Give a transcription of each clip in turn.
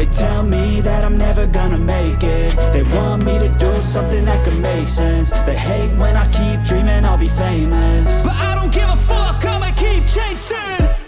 They tell me that I'm never gonna make it. They want me to do something that could make sense. They hate when I keep dreaming I'll be famous, but I don't give a fuck, I'ma keep chasing.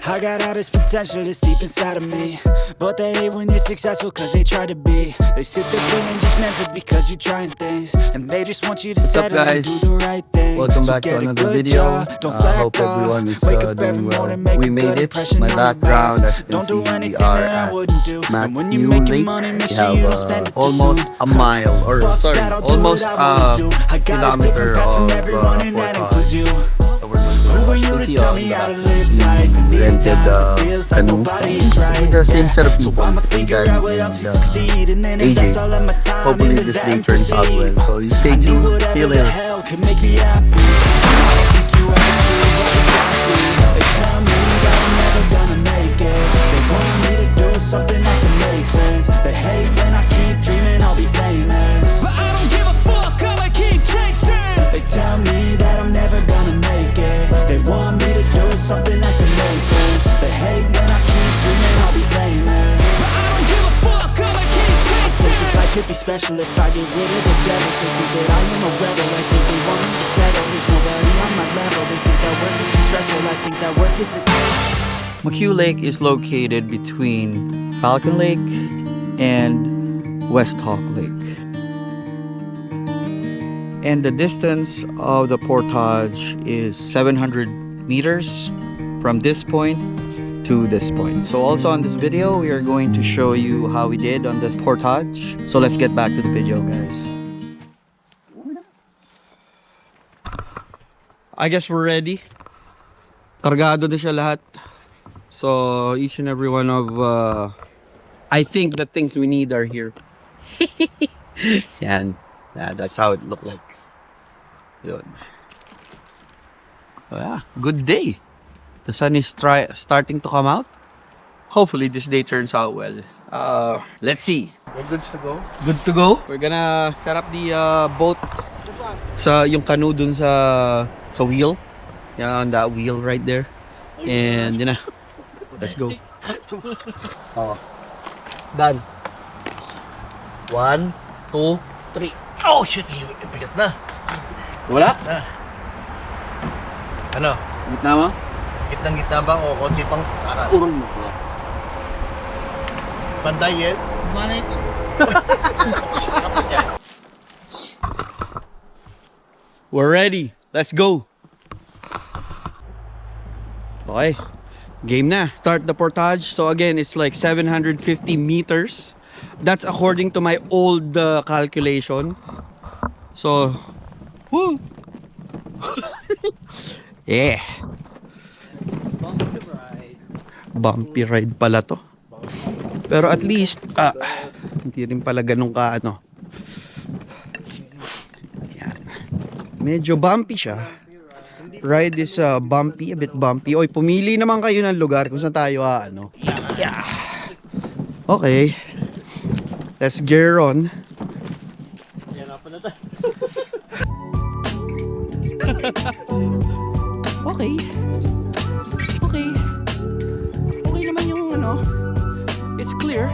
I got all this potential that's deep inside of me, but they hate when you're successful cause they try to be. They sit there being judgmental because you're trying things, and they just want you to settle and do the right thing. Welcome So back to get a another good video. job, don't slack Hope off. everyone is Wake up every doing well. morning, make We a made good it. impression My on the background, boss. as you can Don't do see, we anything are that I at wouldn't do. And when you're Matthew making Lake. money, make We sure you don't have spend it too almost soon. a mile, or Fuck sorry, that, I'll do almost what I wanna do. I got a kilometer different path from of everyone, and that includes you. Who are you to see tell on me how to the live life? In these rented times it feels like canoe. nobody's right. The same set of So people, I'ma Ray figure Dan out what else we and, succeed, and then invest all of my time hopefully into this that day and turns out proceed. well. So you stay I need tuned. whatever See you the later. hell could make me happy. And I don't think you ever could, what could that be? They tell me that I'm never gonna make it. They want me to do something that can make sense. They hate when I keep dreaming I'll be famous, but I don't give a fuck, I'ma keep chasing. They tell me that I'm never gonna make it. They want me to do something that can make sense. They hate when I keep dreaming I'll be famous, but I don't give a fuck, I'ma keep chasing. I think this life could be special if I get rid of the devils. They think that I am a rebel, I think they want me to settle. There's nobody on my level. They think that work is too stressful, I think that work is McHugh Lake is located between Falcon Lake and West Hawk Lake. And the distance of the portage is 700 meters from this point to this point. So also on this video, we are going to show you how we did on this portage. So let's get back to the video, guys. I guess we're ready. Kargado na siya lahat. So each and every one of I think the things we need are here. Yan. Yeah, that's how it looked like. Yun. Oh, yeah, good day. The sun is starting to come out. Hopefully this day turns out well. Let's see. We're good to go. Good to go. We're gonna set up the boat sa yung canoe dun sa wheel. Yeah, on that wheel right there. And yun na. Let's go. Oh. Done. 1, 2, 3. Oh shit! Bigat na. Wala? Ano? Gitna mo? Gitnang-gitna ba o konti pang aras? Urong mo. Panday yan? We're ready. Let's go. Okay. Game na. Start the portage. So again, it's like 750 meters. That's according to my old calculation. So, woo. Yeah. Bumpy ride pala to. Pero at least, hindi rin pala ganun ka ano. Yan. Medyo bumpy siya. Ride is bumpy, a bit bumpy. Oy, pumili naman kayo ng lugar kung saan tayo ano. Yeah. Okay. Let's gear on. Okay. Okay. Okay naman yung ano. It's clear.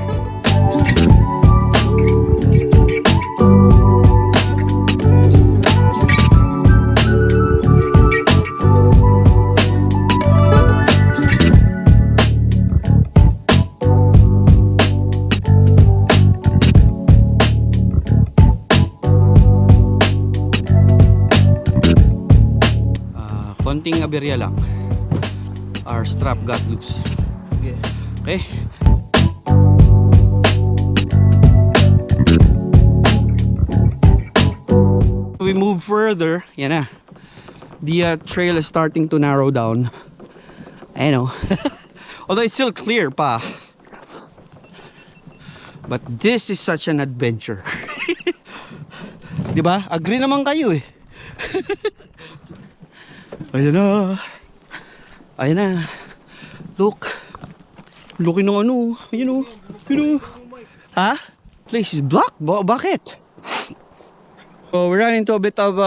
Konting aberya lang. Our strap got loose. Okay. We move further. Yan na. The trail is starting to narrow down. I know. Although it's still clear pa. But this is such an adventure. Diba? Agree naman kayo eh. Ayan na. Ayan na. Look. Looky ng ano. You know. Ha? Place is blocked. Bakit? So we ran into a bit of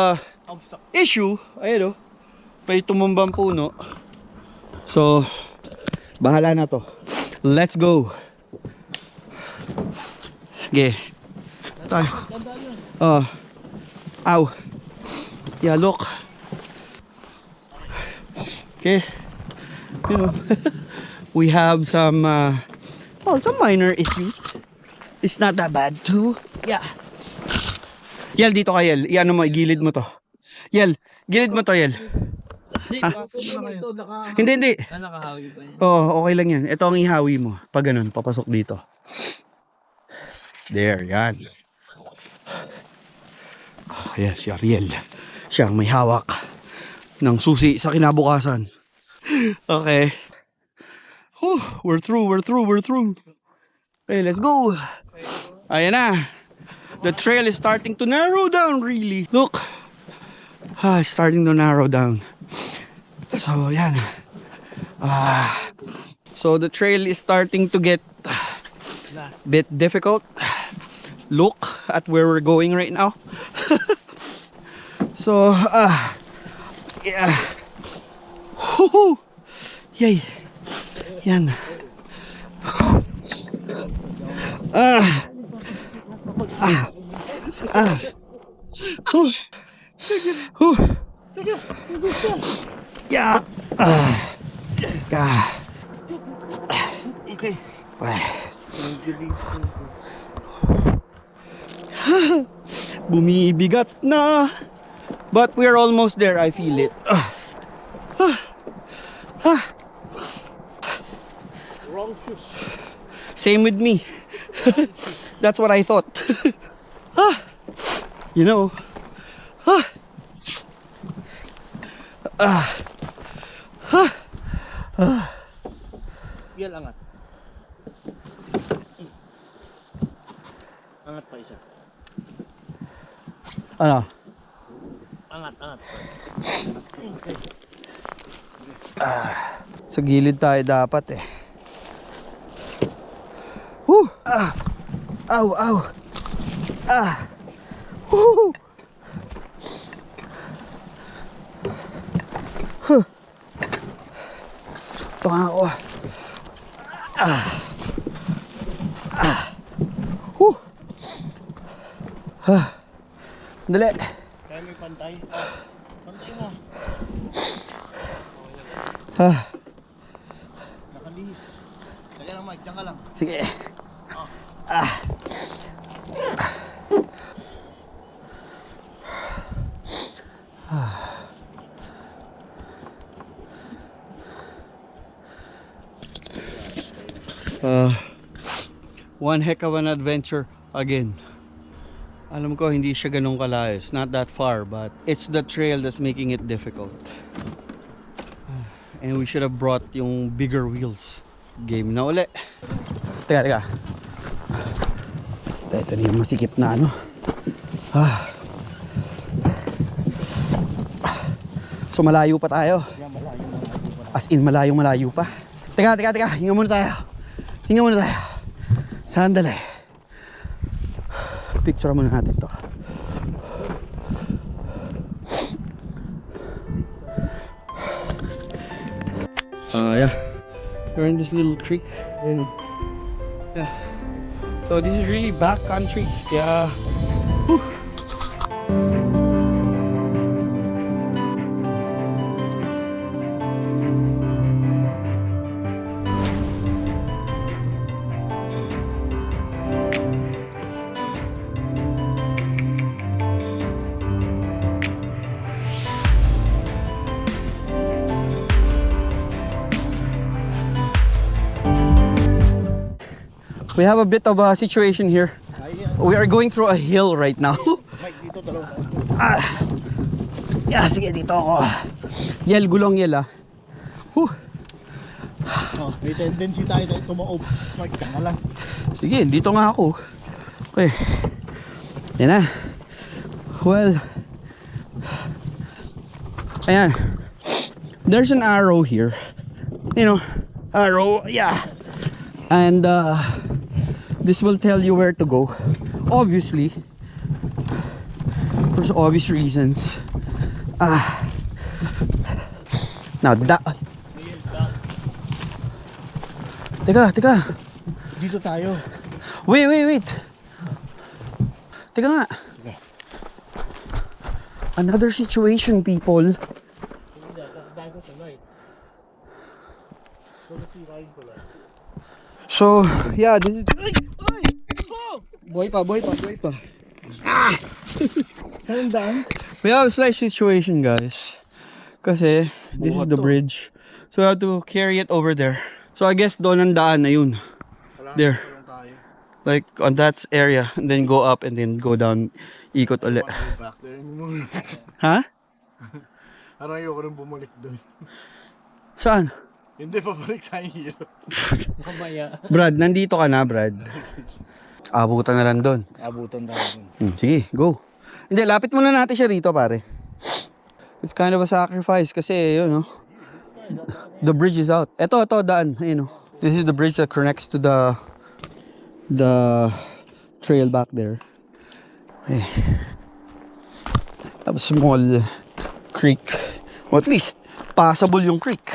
issue. Ayan o. May tumumbang puno. So, bahala na to. Let's go. Okay. Tayo. Oh. Ow. Yeah, look. Okay. You know, we have some, some minor issues. It's not that bad too. Yeah. Yel, dito ka, Yel. Iano mo, igilid mo to. Yel, gilid mo to, Yel. Hindi, hindi. Oo, okay lang yan. Ito ang ihawi mo. Pag ganun, papasok dito. There, yan. Yes, si Ariel. Siya ang may hawak ng susi sa kinabukasan. Okay. Whew, we're through. Okay, let's go. Ayan na. The trail is starting to narrow down, really. Look. It's starting to narrow down. So, yan. So, the trail is starting to get a bit difficult. Look at where we're going right now. So, yeah. Woohoo! Yay! Yan. Yeah. Okay. Bumibigat na. But we're almost there, I feel it. Wrong shoes. Same with me. That's what I thought. You know. Yan, angat. Angat pa isa. Ano? Angat. Sa gilid tayo dapat eh. Woo! Ow! Woo! Ito nga ako. Woo! Dali. Kaya may pantay. Pantay mo. Nakalihis. Kaya lang, Mike. Diyan ka lang. Sige. One heck of an adventure again. Alam ko hindi siya ganun kalayo. It's not that far, but it's the trail that's making it difficult. And we should have brought yung bigger wheels. Game na uli. Teka. Ito na yung masikip na ano. So malayo pa tayo. As in malayo pa. Teka. Hinga muna tayo. Sandali. Picture muna natin to. Yeah. We're in this little creek. Yeah. So this is really back country. Yeah. Whew. We have a bit of a situation here. We are going through a hill right now. Mike, dito dalawa. Yeah, sige, dito ako. Yel, gulong Yel ah. May tendency tayo tumaob. Mike, diyan ka lang. Sige, dito nga ako. Okay. Yan na. Well. Ayan. There's an arrow here. You know, arrow, yeah. And this will tell you where to go. Obviously. For obvious reasons. Now that. Teka. Dito tayo. Wait. Teka nga. Another situation, people. So, yeah, this is... Boy pa. We have a slight situation, guys. Kasi, this is the bridge. So, we have to carry it over there. So, I guess doon ang daan na yun. There. Like, on that area. And then go up and then go down. Ikot ulit. Back there anymore. Ha? Parang ayoko rin bumalik doon. Saan? Hindi, pabalik tayo hirap. Brad, nandito ka na, Brad. Abutan na lang doon. Abutan tayo doon. Sige, go. Hindi, lapit muna natin siya rito, pare. It's kind of a sacrifice kasi, you know, the bridge is out. Ito, daan. Ayun, this is the bridge that connects to the trail back there. Eh. A small creek. Or at least, passable yung creek.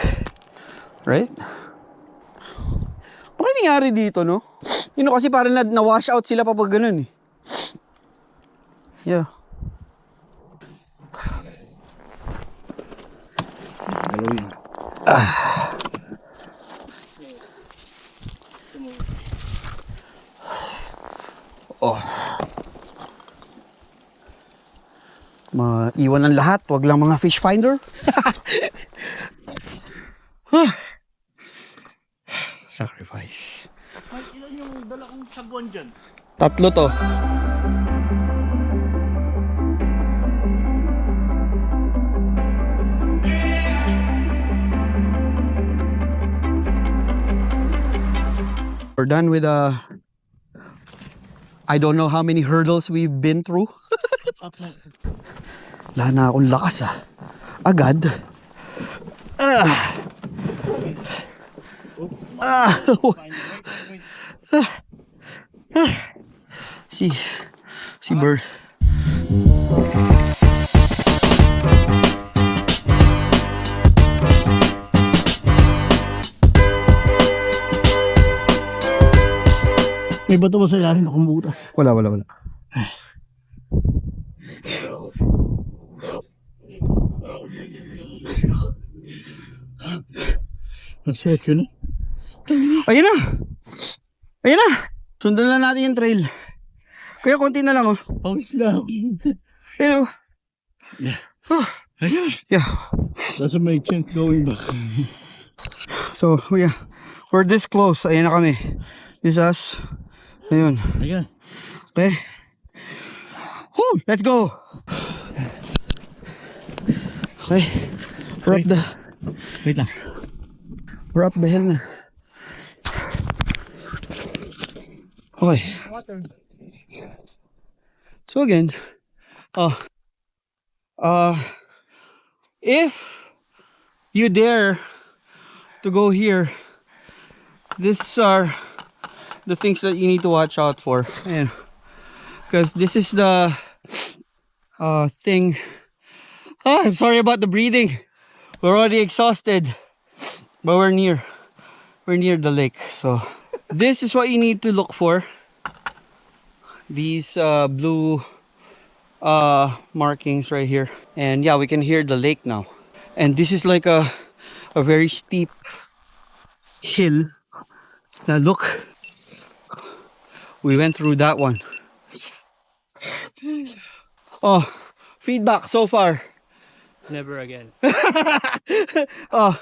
Right? Ano nangyari dito, no? You know, kasi parang na-wash out sila pa pag ganun eh. Yeah. Halloween. Oh. Maiwan ang lahat, wag lang mga fish finder. Sacrifice. Ay, ilan yung dala kong sabuan dyan? 3 to. We're done with I don't know how many hurdles we've been through. Wala na akong lakas agad. Si Bird. May bato ba sa ilalim na kumutas? Wala. Nag-search yun. Ayun na. Sundan lang natin yung trail. Kaya konti na lang Pawis na. Hello. Yeah. Yeah. Doesn't make sense going back. So, yeah. We're this close. Ayan na kami. This is us. Ayun. Ayan. Okay. Woo, let's go. Okay. Wait lang. We're up the hill na. Okay. So again, if you dare to go here, these are the things that you need to watch out for. And because this is the thing. I'm sorry about the breathing. We're already exhausted, but we're near the lake. So this is what you need to look for. These blue markings right here. And yeah, we can hear the lake now. And this is like a very steep hill. Now look, we went through that one. Oh, feedback so far. Never again. Oh,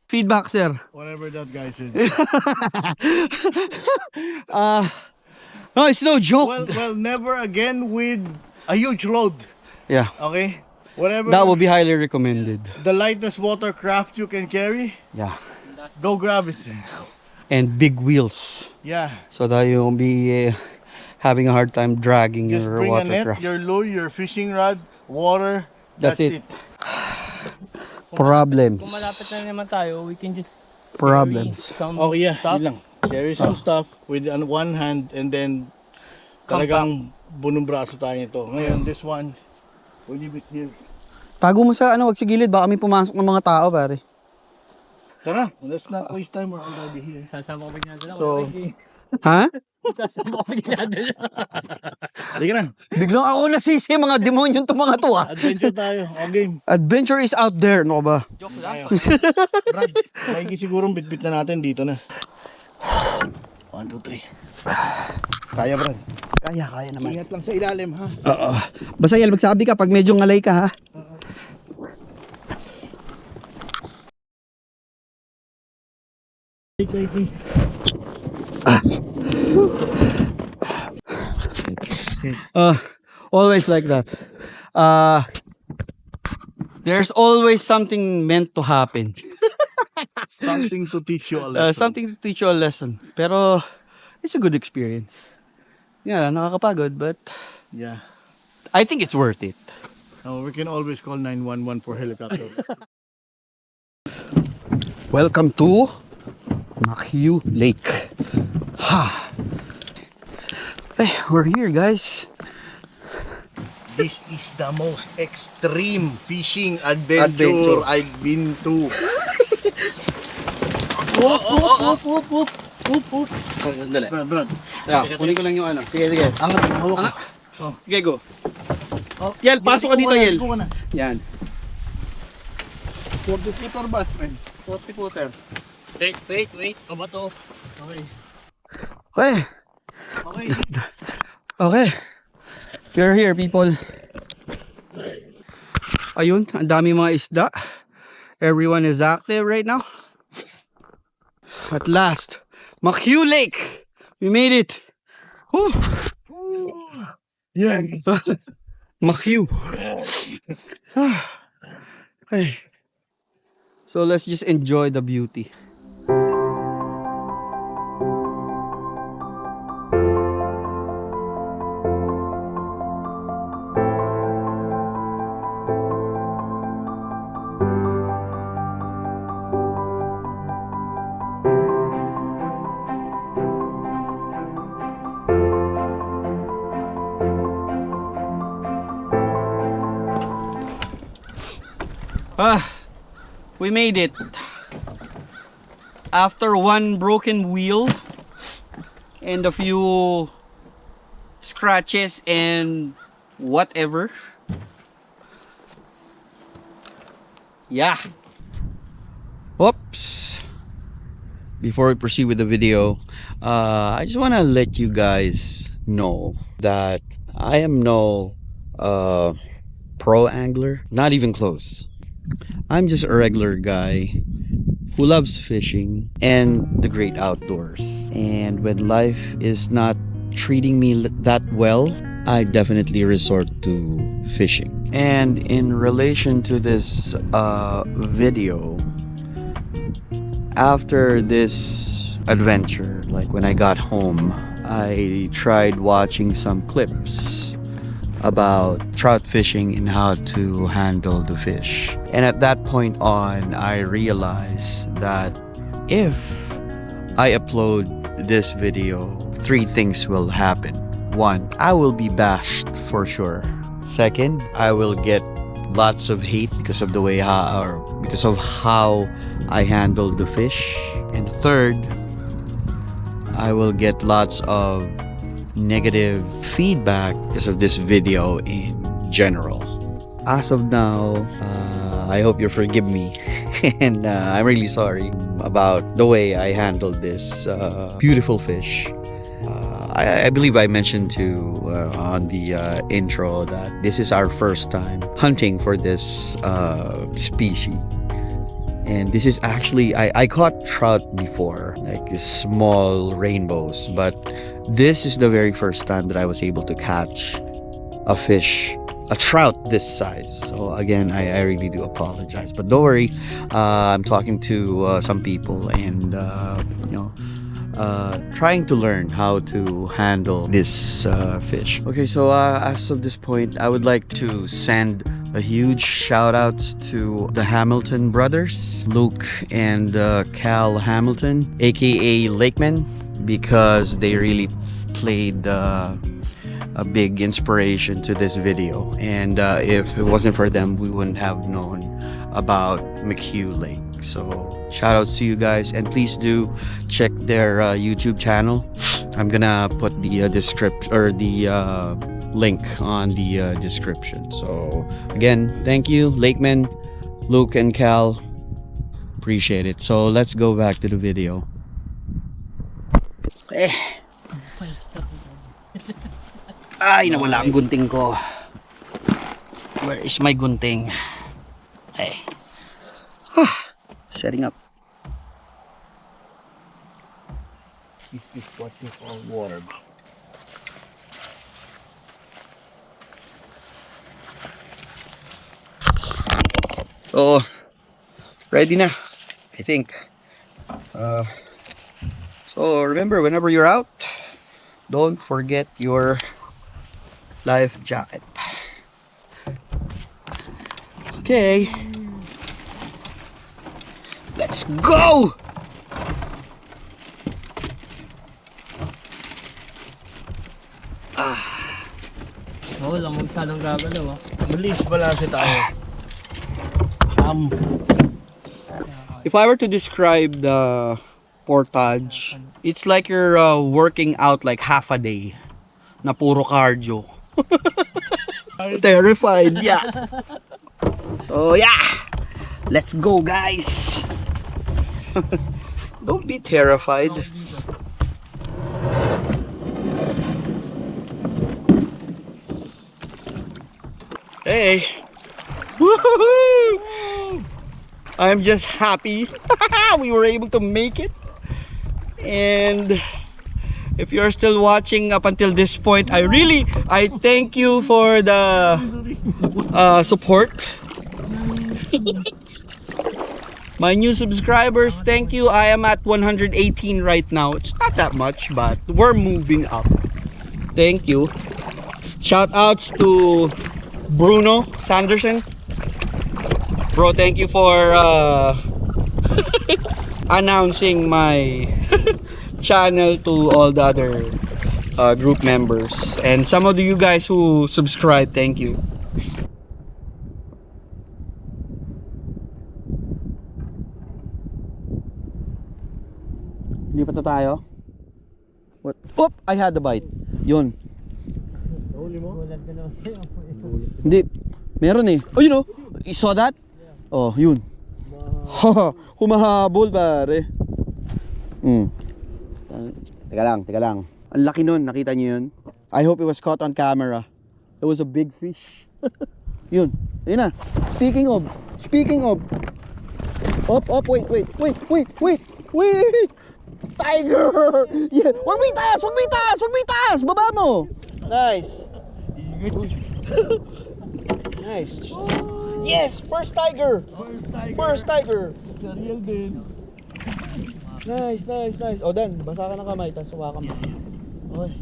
feedback, sir. Whatever that guy said. No, it's no joke. Well, never again with a huge load. Yeah, Okay? Whatever that would be highly recommended. the lightest watercraft you can carry, Yeah, go grab it. and big wheels, Yeah. so that you won't be having a hard time dragging Just your bring a net, watercraft. your lure, your fishing rod, water. That's it. Kung Problems. malapit na naman tayo, we can just Problems. carry some Oh yeah, stuff. yun lang. Carry some stuff with one hand and then talagang bunong braso tayo nito. Ngayon, this one, we'll leave it here. Tago mo sa wag sa gilid, baka may pumasok ng mga tao, pare. Tara, let's not waste time. We're already here. Sasama ko natin ako. So, Ha? Sasabawin natin. Halika na. Biglang ako nasisi mga demonyo to mga to ah. Adventure tayo. O game. Adventure is out there, no ba? Joke lang. Tayo. Brad, maigi sigurong bitbit na natin dito na. 1, 2, 3. Kaya, Brad. Kaya naman. Ingat lang sa ilalim, ha? Oo. Basta yan, magsabi ka pag medyo ngalay ka ha. Okay. Always like that. There's always something meant to happen. Something to teach you a lesson. Something to teach you a lesson. Pero, it's a good experience. Yeah, nakakapagod, but Yeah. I think it's worth it. We can always call 911 for helicopter. Welcome to McHugh Lake. Ha! Hey, we're here, guys. This is the most extreme fishing adventure I've been to. Whoop. Sandali. Brad. Yeah, kunin ko lang yung ano. Sige. Angat mo, hawak mo. Okay, go. Yel, pasok ka dito, Yel. Iko ka na. Yan. 40 footer ba, friend? 40 footer. Wait. Ano ba to? Okay. Okay. Okay. Okay. We're here, people. Ayun, ang dami mga isda. Everyone is active right now. At last, McHugh Lake. We made it. Woo. Yeah. McHugh. Okay. So let's just enjoy the beauty. We made it. After one broken wheel and a few scratches and whatever. Yeah. Oops. Before we proceed with the video, I just want to let you guys know that I am no pro angler, not even close. I'm just a regular guy who loves fishing and the great outdoors. And when life is not treating me that well, I definitely resort to fishing. And in relation to this video, after this adventure, like when I got home, I tried watching some clips about trout fishing and how to handle the fish. And at that point on, I realized that if I upload this video, 3 things will happen. 1, I will be bashed for sure. 2nd, I will get lots of hate because of the way because of how I handled the fish. And 3rd, I will get lots of negative feedback because of this video in general. As of now, I hope you forgive me and I'm really sorry about the way I handled this beautiful fish. I believe I mentioned to on the intro that this is our first time hunting for this species. And this is actually, I caught trout before, like small rainbows, but this is the very first time that I was able to catch a fish, a trout this size. So again, I really do apologize, but don't worry. I'm talking to some people and trying to learn how to handle this fish. Okay, so as of this point, I would like to send a huge shout out to the Hamilton brothers, Luke and Cal Hamilton, aka Lakeman, because they really played a big inspiration to this video. And if it wasn't for them, we wouldn't have known about McHugh Lake. So shout outs to you guys, and please do check their YouTube channel. I'm gonna put the description or the link on the description. So again, thank you, Lakeman, Luke, and Cal. Appreciate it. So let's go back to the video. Ay, nawala ang gunting ko. Where is my gunting? Hey. Setting up. This is what you call water. So, ready na, I think. So, remember, whenever you're out, don't forget your life jacket. Okay. Let's go! Oo, lamang masyadong gagalaw ah. Malis balanse tayo. If I were to describe the portage, it's like you're working out like half a day na puro cardio. Terrified, yeah. Oh yeah, let's go, guys. Don't be terrified. Hey. Woohoo! I'm just happy we were able to make it. And if you're still watching up until this point, I thank you for the support. My new subscribers, thank you. I am at 118 right now. It's not that much, but we're moving up. Thank you. Shout outs to Bruno Sanderson. Bro, thank you for announcing my channel to all the other group members. And some of you guys who subscribe, thank you. Lipat na tayo. What? Oop! I had the bite. Yun. Hindi. Meron eh. Oh, you know. You saw that? Oh, yun. Humahabol pare. Teka lang. Ang laki nun. Nakita niyo yun? I hope it was caught on camera. It was a big fish. Yun. Ayun na. Speaking of. Wait. Tiger! Yeah. Wag may taas! Baba mo! Nice. Nice. Yes! First tiger! Real din. Nice. O Dan, basa ka ng kamay, tapos sumakan mo. Okay.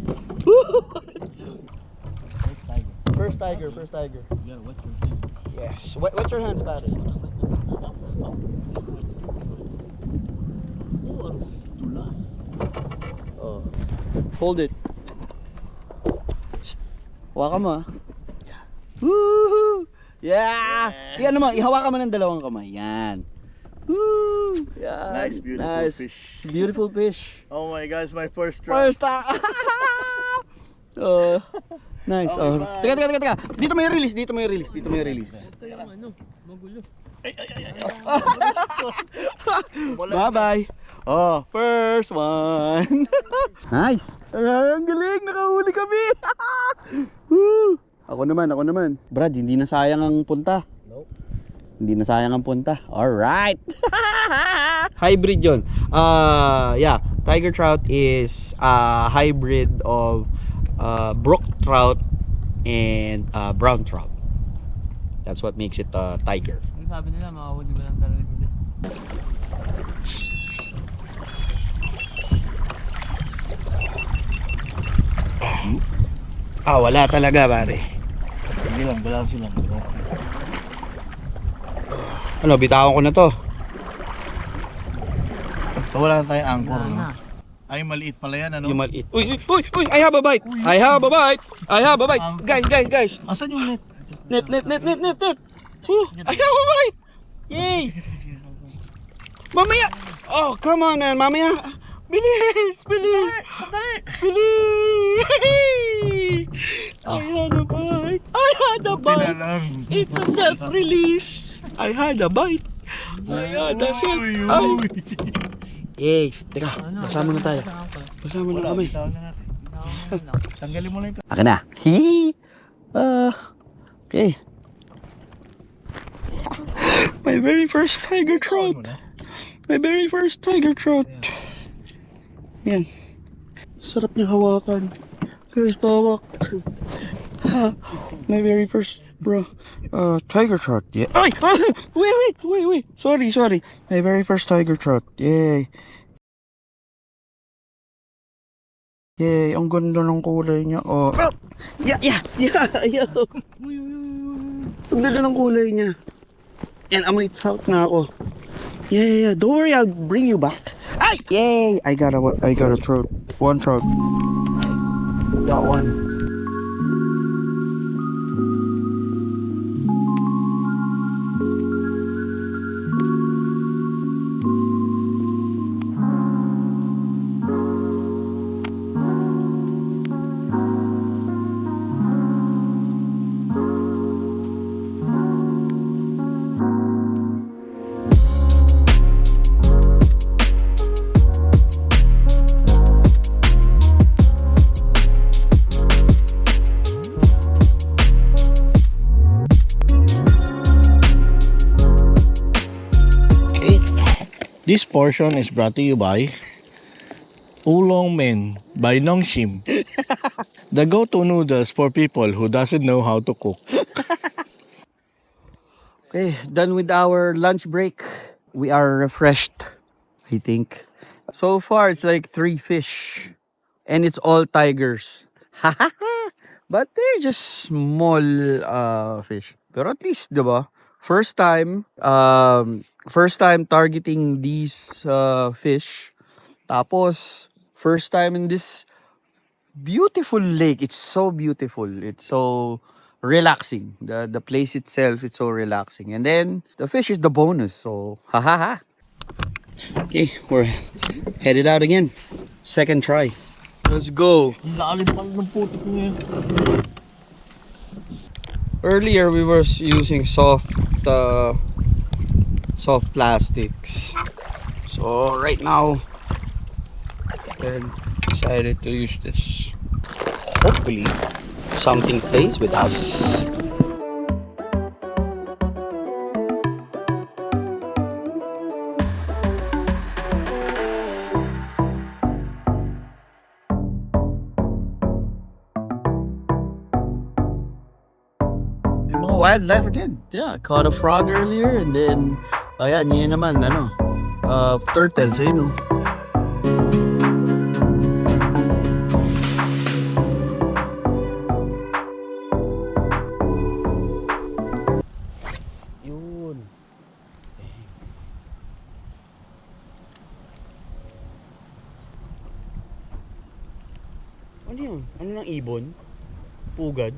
First tiger. Yeah, what's your name? Yes. What's your hands, pare? Oh, ang tulas. Oh. Hold it. Hawakan mo ah. Yeah. Woohoo! Yeah! Yan naman, ihawakan mo ng dalawang kamay. Yan. Woo! Yan. Nice, beautiful fish. Beautiful fish. Oh my gosh, my first try. First time. Oh. Nice. Okay, Oh. bye. Teka. Dito mo yung release. Ito yung ano, magulo. Bye-bye. Oh, first one. Nice. Ang galing, nakahuli kami. Woo! Ako naman. Brad, hindi na sayang ang punta. Nope. Hindi na sayang ang punta. Alright. Hybrid yun. Yeah, tiger trout is a hybrid of brook trout and brown trout. That's what makes it tiger. Ang sabi nila, makahuli ba lang talaga dito? Wala talaga pare. Sige lang, balanse lang. Ano, bitawan ko na to. So, wala na tayong anchor. No? Ay, maliit pala yan, ano? Yung maliit. Uy, I have a bite. Guys. Asan yung net? Net. I have a bite. Yay. Mamaya! Oh, come on, man. Mamaya! Bilis! Bilis! Bilis! I had a bite! I had a bite! It's a self-release! I had a bite! I had a Eh, teka. Basa muna tayo. Basa muna kami. Tanggalin mo lang ito. Akin na. Okay. My very first tiger trout. My very first tiger trout. Yan. Sarap niya hawakan. Guys, pawak. My very first, bro. Tiger trout. Yeah. Ay! Wait. Sorry. My very first tiger trout. Yay. Yay, ang ganda ng kulay niya. Oh. Yeah. Ang ganda ng kulay niya. And amoy trout na ako. Yeah. Don't worry, I'll bring you back. Ay! Yay! I got a trout. One trout. Got one. This portion is brought to you by Oolong Men by Nongshim. The go-to noodles for people who doesn't know how to cook. Okay, done with our lunch break. We are refreshed, I think. So far, it's like 3 fish. And it's all tigers. But they're just small fish. Pero at least, diba? First time targeting these fish. Tapos, first time in this beautiful lake. It's so beautiful. It's so relaxing. The place itself, it's so relaxing. And then, the fish is the bonus. So, Okay, we're headed out again. Second try. Let's go. Ang lalim pa ng putik niya. Earlier, we were using soft plastics. So, right now, I decided to use this. Hopefully, something plays with us. Wildlife again. Yeah, caught a frog earlier and then ayan, yun naman turtle, so yun Yun. Ano yun? Ano ng ibon? Pugad?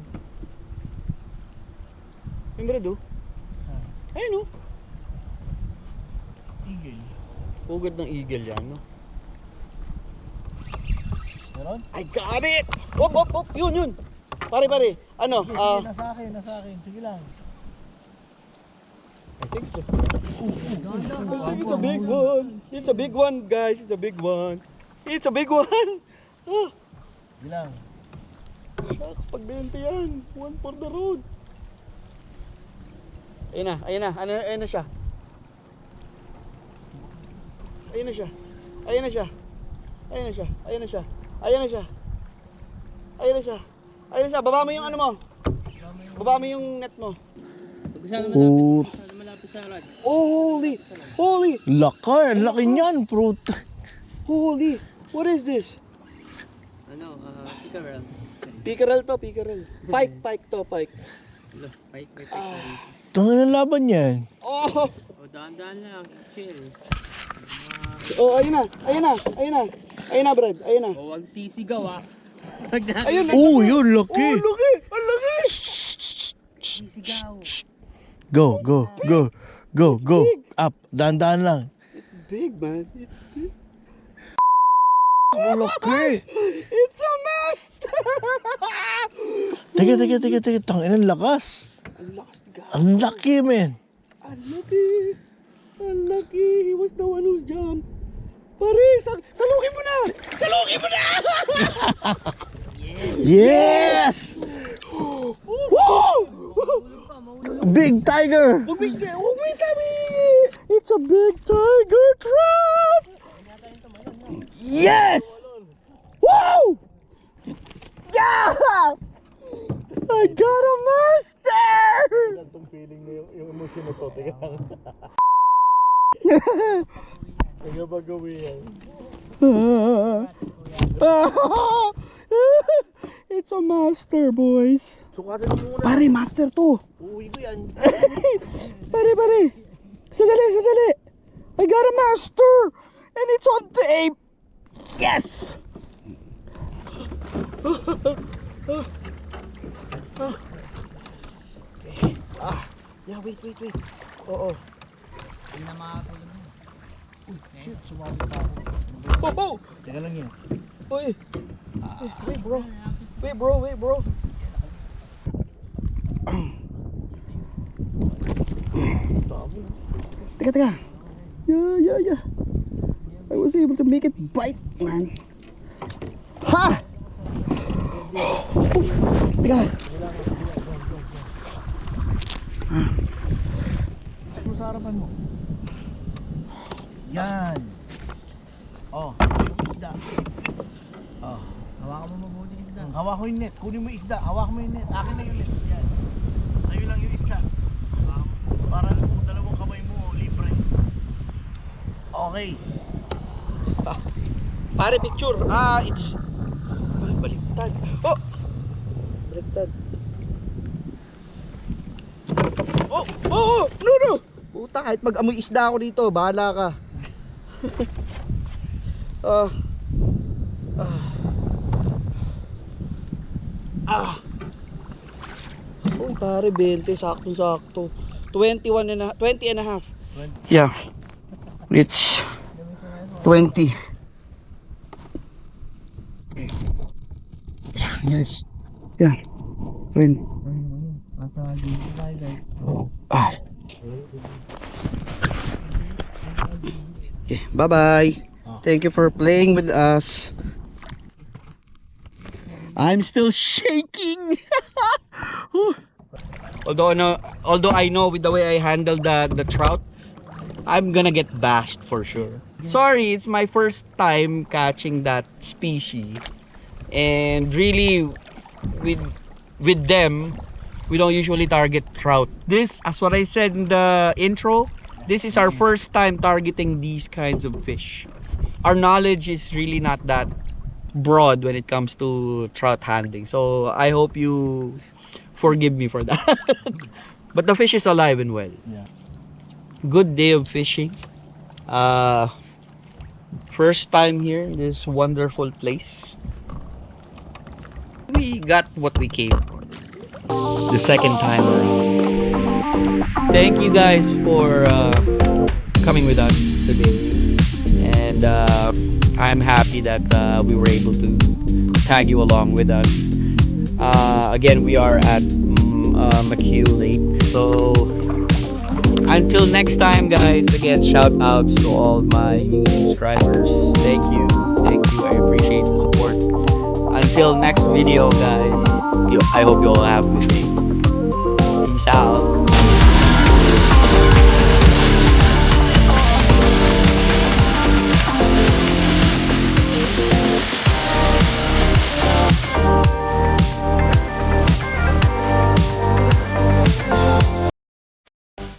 Yung brado? Ayun Eagle. Pugad ng eagle yan, no? Meron? I got it! Hop! Yun! Pare. Ano? Nasa akin. Sige lang. I think so. I think it's a big one. It's a big one, guys. It's a big one. Sige lang. Shucks, pagbenta yan. One for the road. Ayun na. Ayun na siya. Baba mo yung ano mo. Baba mo yung net mo. Malapit sa rod. Oh, holy. Laki niyan, fruit. Holy. What is this? Pickerel. Pickerel. Pike to. Pike. Tangin ang laban yan. Oh. O, daan-daan lang. Chill. Oh, ayun na, Brad. Ayun na. O, wag sisigaw Ayun na. Oh, yun, laki. Ang laki. Sisigaw. Go. Up, daan lang. big, man. Laki! It's a master! Teka. Tangin ang lakas. Ang lakas ni God. Ang laki, man. Ang laki. Ang laki. He was the one who's jumped. Pare, salukin mo na! Salukin mo na! Yes! Wow! Big tiger! Huwag wait, Tabi! It's a big tiger trap! Yes! Wow! Yeah! I got a master! Itong feeling mo yung emotion na to. Teka lang. Teka ba gawin yan? It's a master, boys. Sukatin mo muna. Pare, master to. Uwi ko yan. Pare. Sadali. I got a master. And it's on tape. Yes! Yeah, wait. Oo. Hindi na makakatulog mo. Sumawit pa ako. Oh! Teka lang yan. Uy! Wait, bro. Teka. Yeah. I was able to make it bite, man. Ha! Teka. Ano sa harapan mo? Yan. Oh, isda. Oh. Hawakan mo mabuti isda. Hawak ko yung net. Kunin mo yung isda. Hawak mo yung net. Akin na yung net. Yan. Sa'yo lang yung isda. Para kung dalawang kamay mo, libre. Okay. Pare, picture. It's... Baliktad. Oh! Baliktad. Oh! No! Puta, kahit mag-amoy isda ako dito, bahala ka. Uy, pare, 20, sakto. 20 and a half. Yeah. It's 20. Yes. Yeah. 20. Okay, bye-bye. Thank you for playing with us. I'm still shaking. Although I know with the way I handled the trout, I'm gonna get bashed for sure. Sorry, it's my first time catching that species. And really, with them, we don't usually target trout. This, as what I said in the intro, this is our first time targeting these kinds of fish. Our knowledge is really not that broad when it comes to trout handling. So I hope you forgive me for that. But the fish is alive and well. Yeah. Good day of fishing. First time here in this wonderful place. We got what we came for. The second time around. Thank you guys for coming with us today. And I'm happy that we were able to tag you along with us. Again, we are at McHugh Lake. So until next time, guys, again, shout outs to all my subscribers. Thank you. I appreciate the support. Until next video, guys, I hope you all have a good day. Peace out.